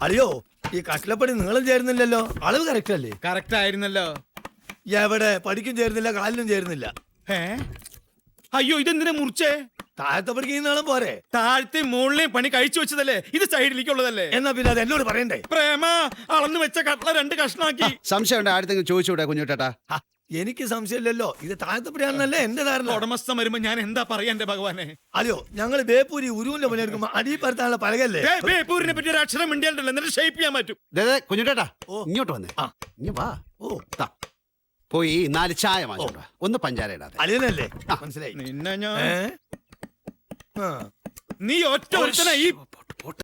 അല്ലയോ ഈ കട്ടിലപ്പണി നീളം ചേരുന്നില്ലല്ലോ, അളവ് കറക്റ്റ് അല്ലേ? കറക്റ്റ് ആയിരുന്നല്ലോ. എവിടെ പടിക്കും ചേരുന്നില്ല, കാലിനും ചേരുന്നില്ല. അയ്യോ ഇതെന്തിനാ മുറിച്ചേ? താഴത്തെ പടിക്ക് ഈ നീളം പോരെ? താഴത്തെ മുകളിലെയും പണി കഴിച്ചു വെച്ചതല്ലേ, ഇത് സൈഡിലേക്കുള്ളതല്ലേ? എന്നാ പിന്നെ അത് എന്നോട് പറയണ്ടേ? പ്രേമ അളന്നു വെച്ച കട്ട്ല 2 കഷ്ണാക്കി. സംശയമുണ്ട്, ആടുത്തെങ്കിലും ചോദിച്ചൂടെ കുഞ്ഞുട്ടേട്ടാ? എനിക്ക് സംശയമില്ലല്ലോ, ഇത് താഴത്തെ പടിയാണെന്നല്ലേ എന്റെ ധാരണ. ഉടമസ്ഥം വരുമ്പോ ഞാൻ എന്താ പറയാ എന്റെ ഭഗവാനെ? അല്ലയോ ഞങ്ങള് ബേപ്പൂരി ഉരുവിന്റെ പണിയെടുക്കുമ്പോ അടി പരത്താനുള്ള പലകല്ലേ? ബേപ്പൂരിനെ പറ്റി ഒരു അക്ഷരം മിണ്ടിയാലല്ലോ, എന്നിട്ട് ഷേപ്പ് ചെയ്യാൻ പറ്റും. കുഞ്ഞുട്ടേട്ടാ ഇങ്ങോട്ട് വന്നേ. ഇങ്ങ് വാ. പോയി 4 ചായ വാങ്ങിച്ചോട്ടോ, ഒന്ന് പഞ്ചാര ഇടാതെ. അലിയനല്ലേ? മനസ്സിലായി നിന്നെ ഞാൻ ഏ? ആ. നീ ഒറ്റ ഒരുത്തനാ ഈ